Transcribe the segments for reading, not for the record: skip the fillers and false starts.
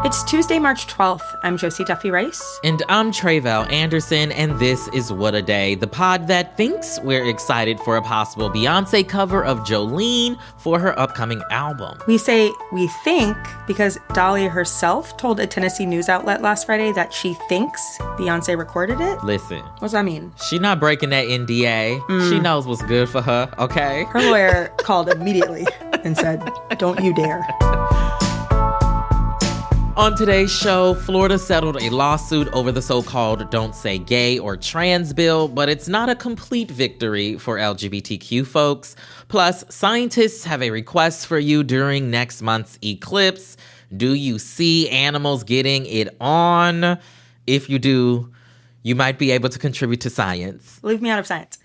It's Tuesday, March 12th. I'm Josie Duffy-Rice. And I'm Tre'vell Anderson, and this is What a Day, the pod that thinks we're excited for a possible Beyonce cover of Jolene for her upcoming album. We say we think because Dolly herself told a Tennessee news outlet last Friday that she thinks Beyonce recorded it. Listen. What does that mean? She not breaking that NDA. She knows what's good for her, okay? Her lawyer called immediately and said, "Don't you dare." On today's show, Florida settled a lawsuit over the so-called Don't Say Gay or Trans bill, but it's not a complete victory for LGBTQ folks. Plus, scientists have a request for you during next month's eclipse. Do you see animals getting it on? If you do, you might be able to contribute to science. Leave me out of science.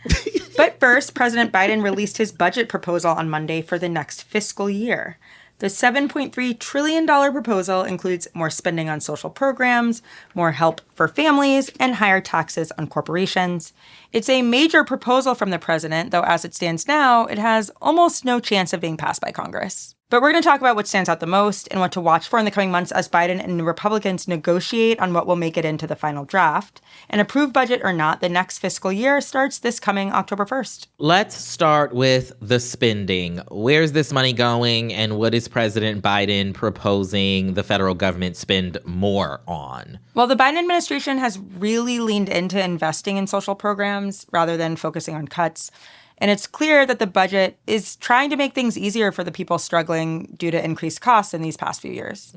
But first, President Biden released his budget proposal on Monday for the next fiscal year. The $7.3 trillion proposal includes more spending on social programs, more help for families, and higher taxes on corporations. It's a major proposal from the president, though as it stands now, it has almost no chance of being passed by Congress. But we're going to talk about what stands out the most and what to watch for in the coming months as Biden and Republicans negotiate on what will make it into the final draft. An approved budget or not, the next fiscal year starts this coming October 1st. Let's start with the spending. Where's this money going, and what is President Biden proposing the federal government spend more on? Well, the Biden administration has really leaned into investing in social programs rather than focusing on cuts. And it's clear that the budget is trying to make things easier for the people struggling due to increased costs in these past few years.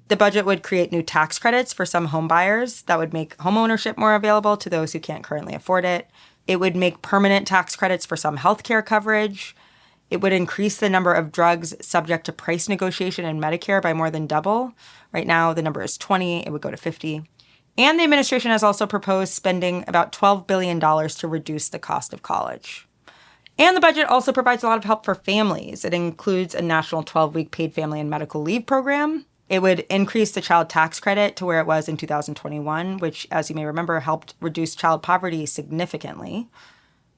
The budget would create new tax credits for some home buyers that would make homeownership more available to those who can't currently afford it. It would make permanent tax credits for some healthcare coverage. It would increase the number of drugs subject to price negotiation in Medicare by more than double. Right now, the number is 20. It would go to 50. And the administration has also proposed spending about $12 billion to reduce the cost of college. And the budget also provides a lot of help for families. It includes a national 12-week paid family and medical leave program. It would increase the child tax credit to where it was in 2021, which, as you may remember, helped reduce child poverty significantly.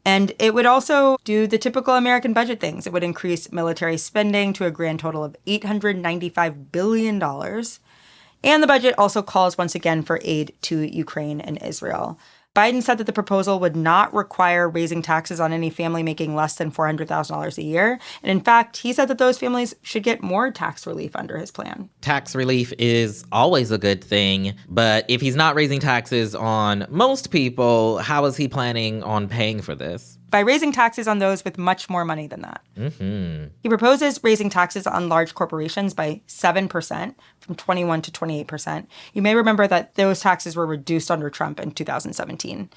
And it would also do the typical American budget things. It would increase military spending to a grand total of $895 billion. And the budget also calls once again for aid to Ukraine and Israel. Biden said that the proposal would not require raising taxes on any family making less than $400,000 a year. And in fact, he said that those families should get more tax relief under his plan. Tax relief is always a good thing, but if he's not raising taxes on most people, how is he planning on paying for this? By raising taxes on those with much more money than that. He proposes raising taxes on large corporations by 7%, from 21 to 28%. You may remember that those taxes were reduced under Trump in 2017.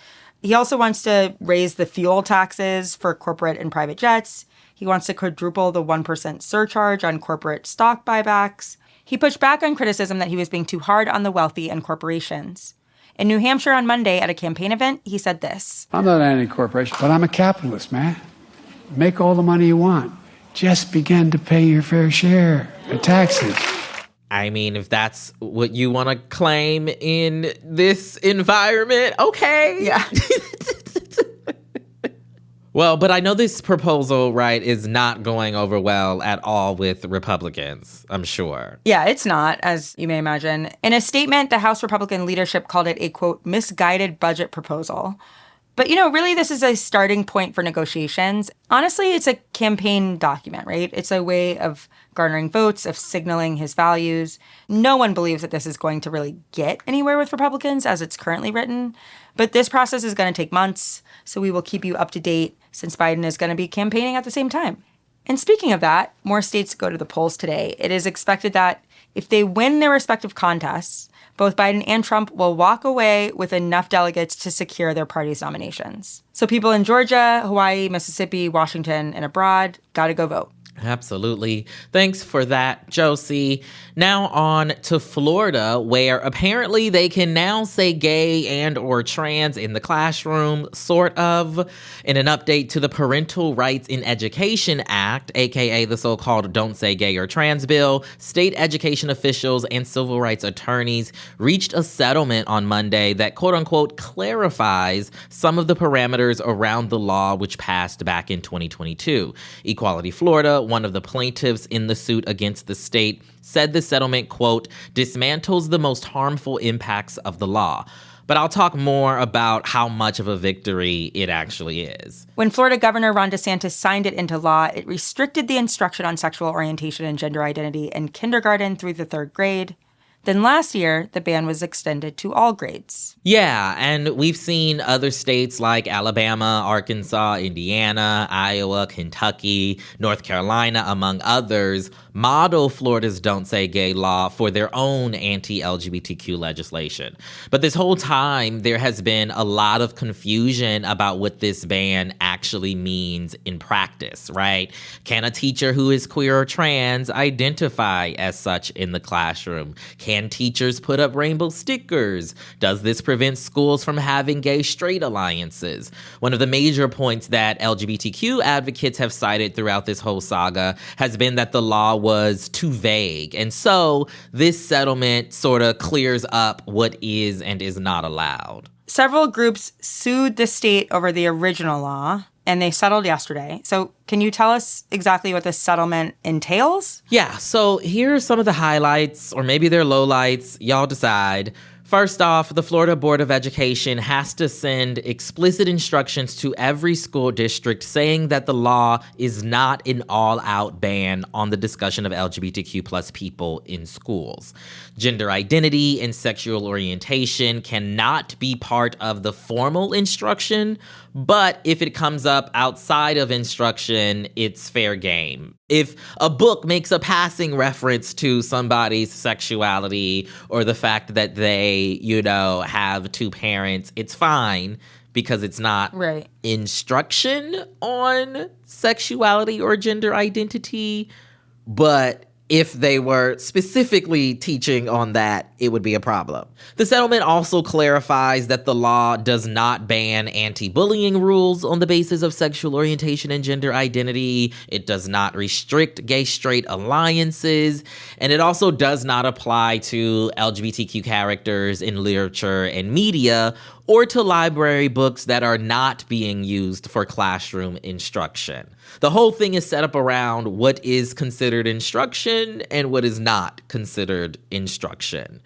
He also wants to raise the fuel taxes for corporate and private jets. He wants to quadruple the 1% surcharge on corporate stock buybacks. He pushed back on criticism that he was being too hard on the wealthy and corporations. In New Hampshire on Monday at a campaign event, he said this. I'm not anti-corporation, but I'm a capitalist, man. Make all the money you want. Just begin to pay your fair share of taxes. I mean, if that's what you want to claim in this environment, okay. Yeah. Well, but I know this proposal, right, is not going over well at all with Republicans, I'm sure. Yeah, it's not, as you may imagine. In a statement, the House Republican leadership called it a, quote, misguided budget proposal. But, really, this is a starting point for negotiations. Honestly, it's a campaign document, right? It's a way of garnering votes, of signaling his values. No one believes that this is going to really get anywhere with Republicans as it's currently written. But this process is going to take months, so we will keep you up to date since Biden is going to be campaigning at the same time. And speaking of that, more states go to the polls today. It is expected that if they win their respective contests, both Biden and Trump will walk away with enough delegates to secure their party's nominations. So people in Georgia, Hawaii, Mississippi, Washington, and abroad, gotta go vote. Absolutely. Thanks for that, Josie. Now on to Florida, where apparently they can now say gay and or trans in the classroom, sort of. In an update to the Parental Rights in Education Act, aka the so-called Don't Say Gay or Trans bill, state education officials and civil rights attorneys reached a settlement on Monday that quote-unquote clarifies some of the parameters around the law which passed back in 2022. Equality Florida one of the plaintiffs in the suit against the state, said the settlement, quote, dismantles the most harmful impacts of the law. But I'll talk more about how much of a victory it actually is. When Florida Governor Ron DeSantis signed it into law, it restricted the instruction on sexual orientation and gender identity in kindergarten through the 3rd grade. Then last year, the ban was extended to all grades. Yeah, and we've seen other states like Alabama, Arkansas, Indiana, Iowa, Kentucky, North Carolina, among others, model Florida's Don't Say Gay law for their own anti-LGBTQ legislation. But this whole time, there has been a lot of confusion about what this ban actually means in practice, right? Can a teacher who is queer or trans identify as such in the classroom? Can teachers put up rainbow stickers? Does this prevent schools from having gay-straight alliances? One of the major points that LGBTQ advocates have cited throughout this whole saga has been that the law was too vague. And so this settlement sort of clears up what is and is not allowed. Several groups sued the state over the original law, and they settled yesterday. So can you tell us exactly what this settlement entails? Yeah, so here are some of the highlights, or maybe they're lowlights. Y'all decide. First off, the Florida Board of Education has to send explicit instructions to every school district saying that the law is not an all-out ban on the discussion of LGBTQ plus people in schools. Gender identity and sexual orientation cannot be part of the formal instruction, but if it comes up outside of instruction, it's fair game. If a book makes a passing reference to somebody's sexuality or the fact that they, have 2 parents, it's fine because it's not instruction on sexuality or gender identity. But if they were specifically teaching on that, it would be a problem. The settlement also clarifies that the law does not ban anti-bullying rules on the basis of sexual orientation and gender identity. It does not restrict gay-straight alliances. And it also does not apply to LGBTQ characters in literature and media or to library books that are not being used for classroom instruction. The whole thing is set up around what is considered instruction and what is not considered instruction.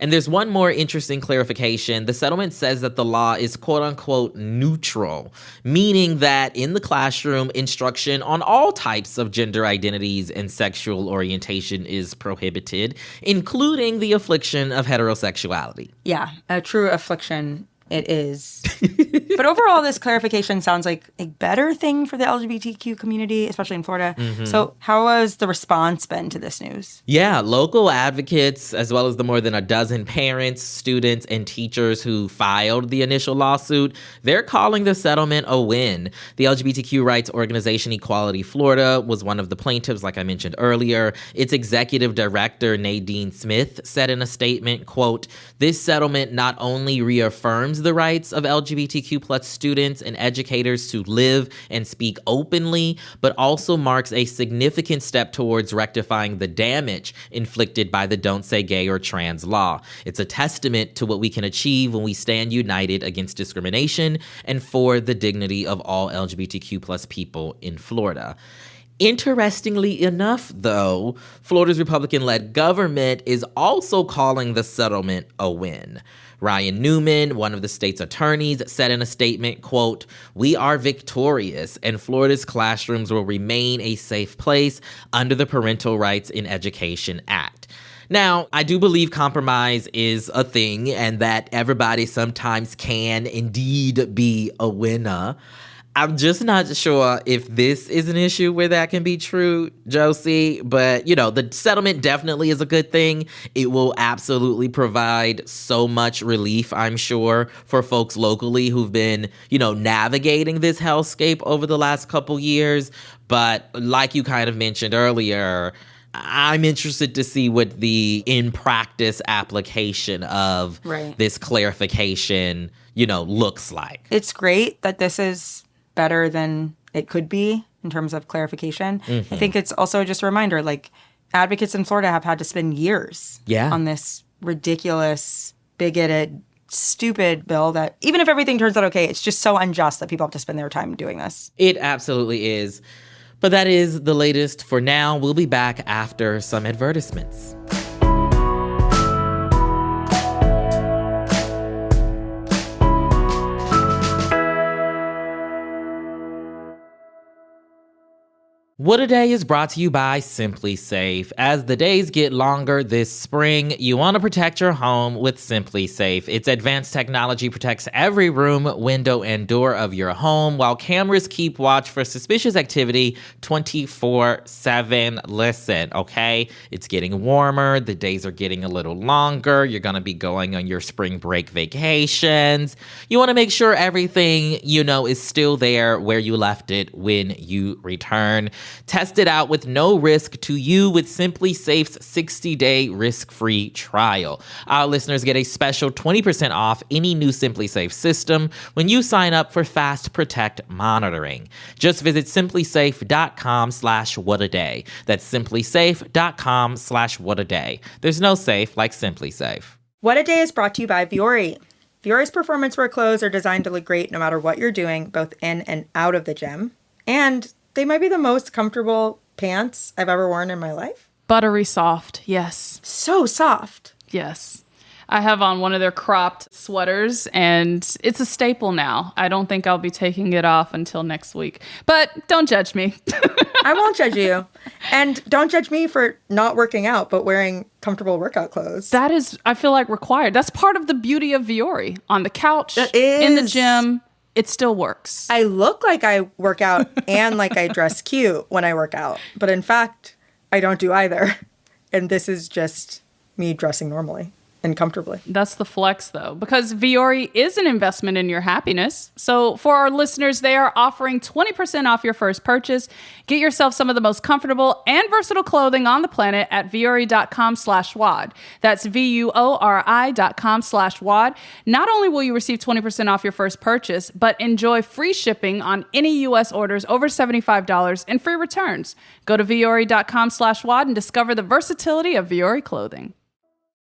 And there's one more interesting clarification. The settlement says that the law is quote-unquote neutral, meaning that in the classroom, instruction on all types of gender identities and sexual orientation is prohibited, including the affliction of heterosexuality. Yeah, a true affliction it is. But overall, this clarification sounds like a better thing for the LGBTQ community, especially in Florida. So how has the response been to this news? Yeah, local advocates, as well as the more than a dozen parents, students, and teachers who filed the initial lawsuit, they're calling the settlement a win. The LGBTQ rights organization Equality Florida was one of the plaintiffs, like I mentioned earlier. Its executive director, Nadine Smith, said in a statement, quote, "This settlement not only reaffirms the rights of LGBTQ plus students and educators to live and speak openly, but also marks a significant step towards rectifying the damage inflicted by the Don't Say Gay or Trans law. It's a testament to what we can achieve when we stand united against discrimination and for the dignity of all LGBTQ plus people in Florida." Interestingly enough, though, Florida's Republican-led government is also calling the settlement a win. Ryan Newman, one of the state's attorneys, said in a statement, quote, "We are victorious and Florida's classrooms will remain a safe place under the Parental Rights in Education Act." Now, I do believe compromise is a thing and that everybody sometimes can indeed be a winner. I'm just not sure if this is an issue where that can be true, Josie. But, the settlement definitely is a good thing. It will absolutely provide so much relief, I'm sure, for folks locally who've been, navigating this hellscape over the last couple years. But like you kind of mentioned earlier, I'm interested to see what the in-practice application of this clarification, looks like. It's great that this is better than it could be in terms of clarification. I think it's also just a reminder, advocates in Florida have had to spend years on this ridiculous, bigoted, stupid bill that even if everything turns out okay, it's just so unjust that people have to spend their time doing this. It absolutely is. But that is the latest for now. We'll be back after some advertisements. What a Day is brought to you by Simply Safe. As the days get longer this spring, you want to protect your home with Simply Safe. Its advanced technology protects every room, window, and door of your home, while cameras keep watch for suspicious activity 24/7. Listen, okay? It's getting warmer. The days are getting a little longer. You're going to be going on your spring break vacations. You want to make sure everything, is still there where you left it when you return. Test it out with no risk to you with Simply Safe's 60-day risk-free trial. Our listeners get a special 20% off any new Simply Safe system when you sign up for Fast Protect monitoring. Just visit simplysafe.com/whataday. That's simplysafe.com/whataday. There's no safe like Simply Safe. What a Day is brought to you by Vuori. Vuori's performance wear clothes are designed to look great no matter what you're doing, both in and out of the gym. And they might be the most comfortable pants I've ever worn in my life. Buttery soft, yes. So soft. Yes. I have on one of their cropped sweaters, and it's a staple now. I don't think I'll be taking it off until next week. But don't judge me. I won't judge you. And don't judge me for not working out, but wearing comfortable workout clothes. That is, I feel like, required. That's part of the beauty of Vuori. On the couch, in the gym, it still works. I look like I work out and like I dress cute when I work out. But in fact, I don't do either. And this is just me dressing normally and comfortably. That's the flex, though, because Vuori is an investment in your happiness. So for our listeners, they are offering 20% off your first purchase. Get yourself some of the most comfortable and versatile clothing on the planet at vuori.com/WOD. That's VUORI.com/WOD. Not only will you receive 20% off your first purchase, but enjoy free shipping on any U.S. orders over $75 and free returns. Go to vuori.com/WOD and discover the versatility of Vuori clothing.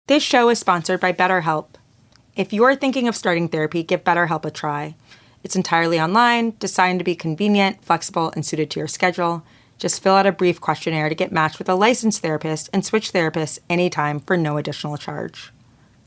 This show is sponsored by BetterHelp. If you're thinking of starting therapy, give BetterHelp a try. It's entirely online, designed to be convenient, flexible, and suited to your schedule. Just fill out a brief questionnaire to get matched with a licensed therapist and switch therapists anytime for no additional charge.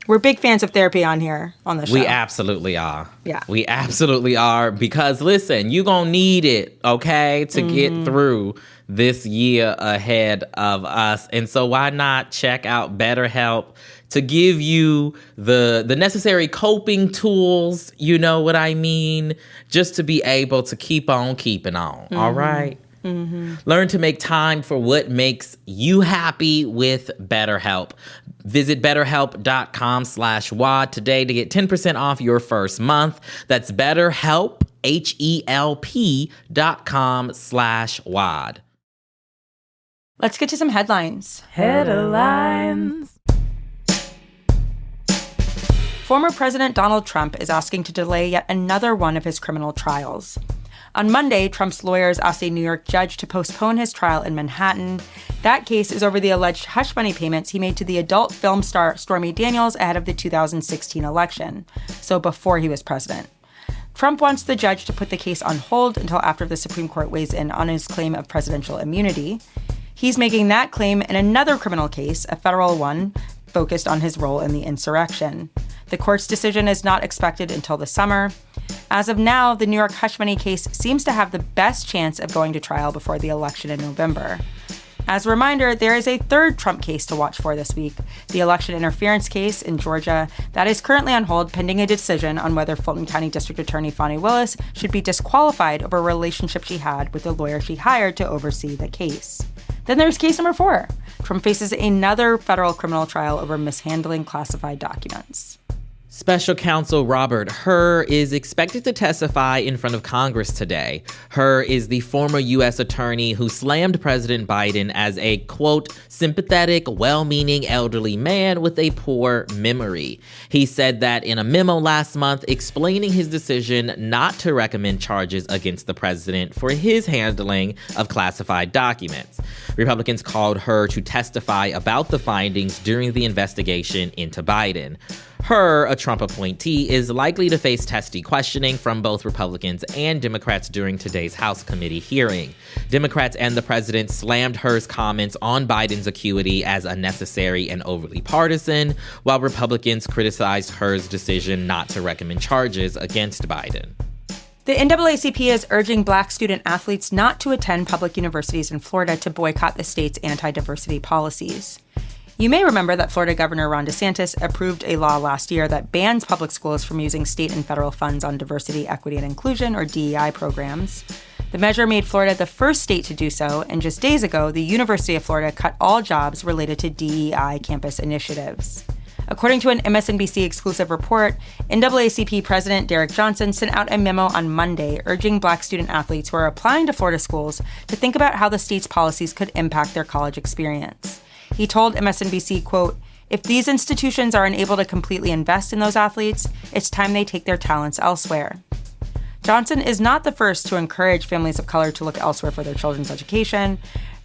We're big fans of therapy on here, on the show. We absolutely are. Yeah. We absolutely are, because listen, you're going to need it, okay, to get through this year ahead of us. And so why not check out BetterHelp to give you the necessary coping tools, you know what I mean, just to be able to keep on keeping on, all right? Learn to make time for what makes you happy with BetterHelp. Visit betterhelp.com/WOD today to get 10% off your first month. That's BetterHelp, HELP.com/WOD. Let's get to some headlines. Headlines. Former President Donald Trump is asking to delay yet another one of his criminal trials. On Monday, Trump's lawyers asked a New York judge to postpone his trial in Manhattan. That case is over the alleged hush money payments he made to the adult film star Stormy Daniels ahead of the 2016 election, so before he was president. Trump wants the judge to put the case on hold until after the Supreme Court weighs in on his claim of presidential immunity. He's making that claim in another criminal case, a federal one, focused on his role in the insurrection. The court's decision is not expected until the summer. As of now, the New York hush money case seems to have the best chance of going to trial before the election in November. As a reminder, there is a third Trump case to watch for this week, the election interference case in Georgia that is currently on hold pending a decision on whether Fulton County District Attorney Fani Willis should be disqualified over a relationship she had with the lawyer she hired to oversee the case. Then there's case number 4. Trump faces another federal criminal trial over mishandling classified documents. Special Counsel Robert Hur is expected to testify in front of Congress today. Hur is the former U.S. attorney who slammed President Biden as a, quote, sympathetic, well-meaning elderly man with a poor memory. He said that in a memo last month explaining his decision not to recommend charges against the president for his handling of classified documents. Republicans called Hur to testify about the findings during the investigation into Biden. Hur, a Trump appointee, is likely to face testy questioning from both Republicans and Democrats during today's House committee hearing. Democrats and the president slammed Hur's comments on Biden's acuity as unnecessary and overly partisan, while Republicans criticized Hur's decision not to recommend charges against Biden. The NAACP is urging Black student athletes not to attend public universities in Florida to boycott the state's anti-diversity policies. You may remember that Florida Governor Ron DeSantis approved a law last year that bans public schools from using state and federal funds on diversity, equity, and inclusion, or DEI programs. The measure made Florida the first state to do so, and just days ago, the University of Florida cut all jobs related to DEI campus initiatives. According to an MSNBC exclusive report, NAACP President Derek Johnson sent out a memo on Monday urging Black student athletes who are applying to Florida schools to think about how the state's policies could impact their college experience. He told MSNBC, quote, "If these institutions are unable to completely invest in those athletes, it's time they take their talents elsewhere." Johnson is not the first to encourage families of color to look elsewhere for their children's education.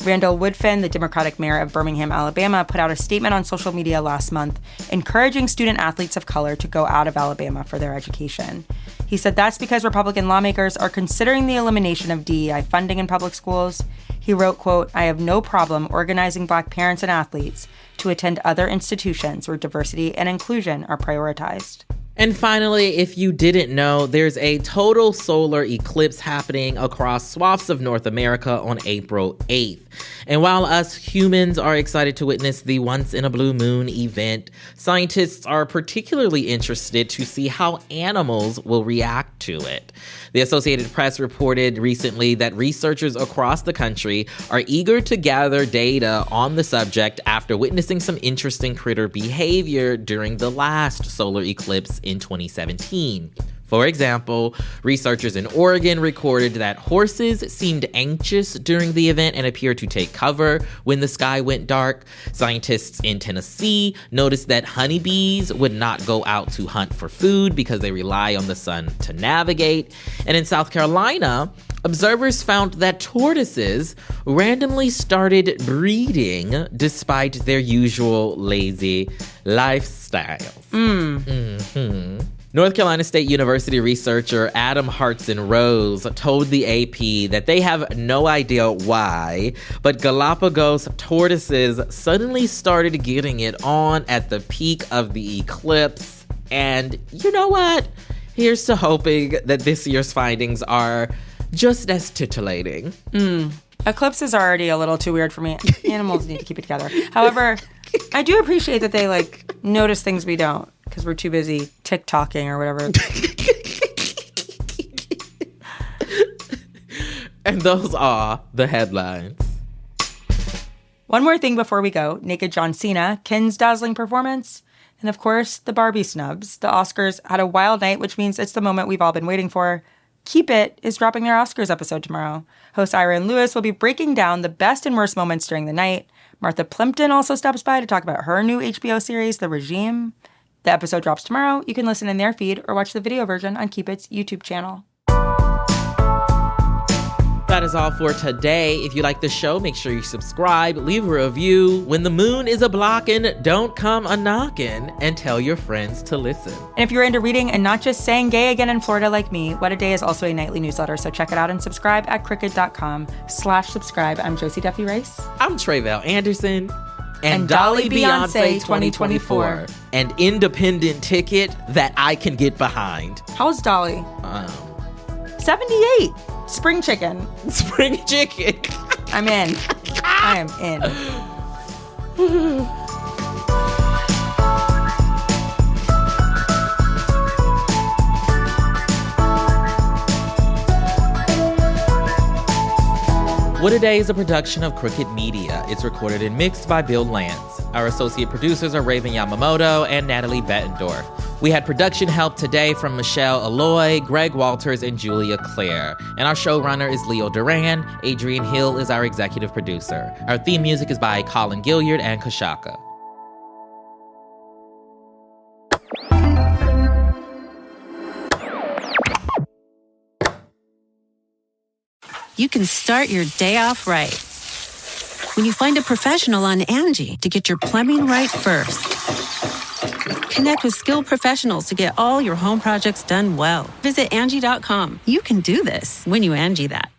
Randall Woodfin, the Democratic mayor of Birmingham, Alabama, put out a statement on social media last month encouraging student athletes of color to go out of Alabama for their education. He said that's because Republican lawmakers are considering the elimination of DEI funding in public schools. He wrote, quote, "I have no problem organizing Black parents and athletes to attend other institutions where diversity and inclusion are prioritized." And finally, if you didn't know, there's a total solar eclipse happening across swaths of North America on April 8th. And while us humans are excited to witness the once-in-a-blue moon event, scientists are particularly interested to see how animals will react to it. The Associated Press reported recently that researchers across the country are eager to gather data on the subject after witnessing some interesting critter behavior during the last solar eclipse in 2017. For example, researchers in Oregon recorded that horses seemed anxious during the event and appeared to take cover when the sky went dark. Scientists in Tennessee noticed that honeybees would not go out to hunt for food because they rely on the sun to navigate. And in South Carolina, observers found that tortoises randomly started breeding despite their usual lazy lifestyles. North Carolina State University researcher Adam Hartson-Rose told the AP that they have no idea why, but Galapagos tortoises suddenly started getting it on at the peak of the eclipse. And you know what? Here's to hoping that this year's findings are just as titillating. Eclipse is already a little too weird for me. Animals need to keep it together. However, I do appreciate that they notice things we don't because we're too busy TikToking or whatever. And those are the headlines. One more thing before we go. Naked John Cena, Ken's dazzling performance, and of course, the Barbie snubs. The Oscars had a wild night, which means it's the moment we've all been waiting for. Keep It is dropping their Oscars episode tomorrow. Host Ira and Lewis will be breaking down the best and worst moments during the night. Martha Plimpton also stops by to talk about her new HBO series, The Regime. The episode drops tomorrow. You can listen in their feed or watch the video version on Keep It's YouTube channel. That is all for today. If you like the show, make sure you subscribe, leave a review. When the moon is a-blockin', don't come a-knockin', and tell your friends to listen. And if you're into reading and not just saying gay again in Florida like me, What a Day is also a nightly newsletter, so check it out and subscribe at crooked.com/subscribe. I'm Josie Duffy Rice. I'm Tre'vell Anderson. And Dolly Beyonce 2024. An independent ticket that I can get behind. How's Dolly? 78. Spring chicken. Spring chicken. I'm in. I am in. What a Day is a production of Crooked Media. It's recorded and mixed by Bill Lance. Our associate producers are Raven Yamamoto and Natalie Bettendorf. We had production help today from Michelle Alloy, Greg Walters, and Julia Claire. And our showrunner is Leo Duran. Adrian Hill is our executive producer. Our theme music is by Colin Gilliard and Kashaka. You can start your day off right when you find a professional on Angie to get your plumbing right first. Connect with skilled professionals to get all your home projects done well. Visit Angie.com. You can do this when you Angie that.